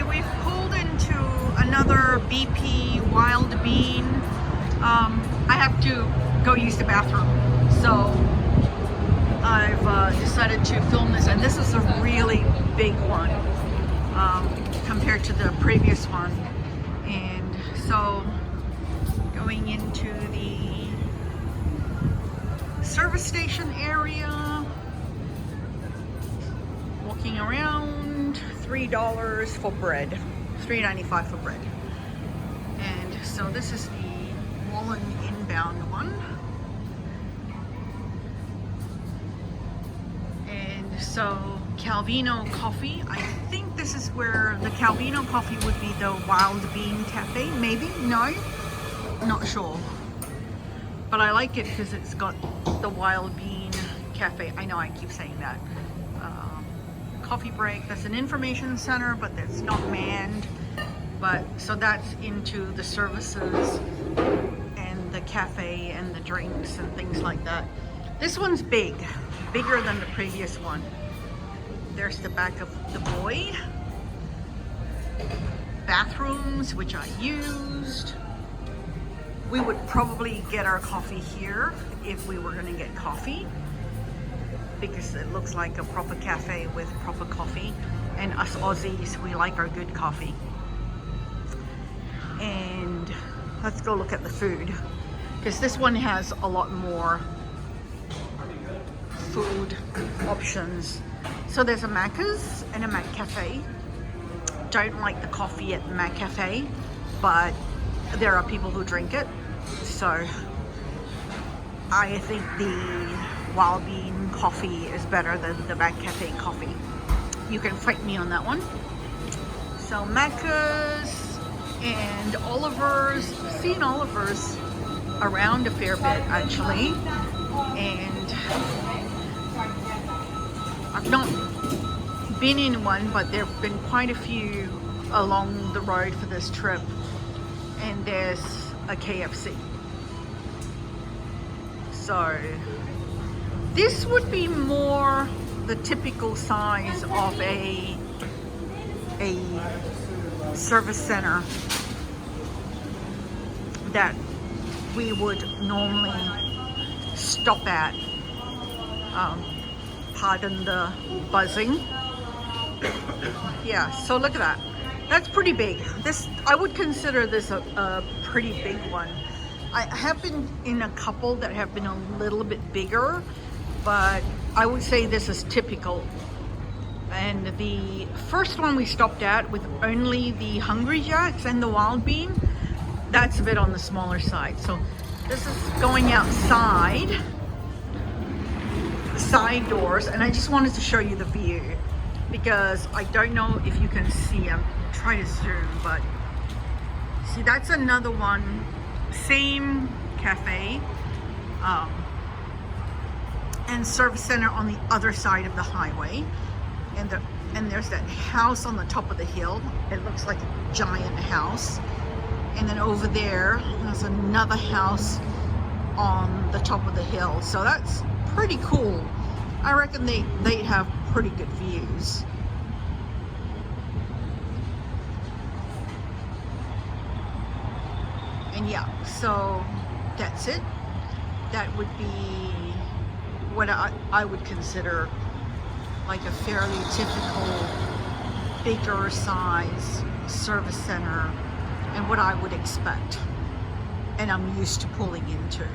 we've pulled into another BP Wild Bean. I have to go use the bathroom, so I've decided to film this, and this is a really big one compared to the previous one. And so going into the service station area, walking around, $3 for bread, $3.95 for bread. And so this is the Wallen inbound one. And so Calvino Coffee, I think this is where the Calvino Coffee would be the Wild Bean Cafe, maybe? No? Not sure. But I like it because it's got the Wild Bean Cafe. I know I keep saying that. Coffee break. That's an information center, but that's not manned. But so that's into the services and the cafe and the drinks and things like that. This one's big, bigger than the previous one. There's the back of the boy. Bathrooms, which I used. We would probably get our coffee here if we were going to get coffee, because it looks like a proper cafe with proper coffee, and us Aussies, we like our good coffee. And let's go look at the food, because this one has a lot more food options. So there's a Macca's and a Mac Cafe. Don't like the coffee at Mac Cafe, but there are people who drink it, so I think the Wild Bean coffee is better than the Mac Cafe coffee. You can fight me on that one. So Macca's and Oliver's. I've seen Oliver's around a fair bit actually, and I've not been in one, but there have been quite a few along the road for this trip. And there's a KFC. So this would be more the typical size of a service center that we would normally stop at. Pardon the buzzing. Yeah, so look at that. That's pretty big. This, I would consider this a pretty big one. I have been in a couple that have been a little bit bigger, but I would say this is typical. And the first one we stopped at with only the Hungry Jacks and the Wild Bean, that's a bit on the smaller side. So this is going outside, side doors, and I just wanted to show you the view, because I don't know if you can see. I'm trying to zoom, but see, that's another one, same cafe and service center on the other side of the highway, and there's that house on the top of the hill. It looks like a giant house, and then over there's another house on the top of the hill. So that's pretty cool. I reckon they have pretty good views. And yeah, so that's it. That would be what I would consider like a fairly typical bigger size service center, and what I would expect and I'm used to pulling into.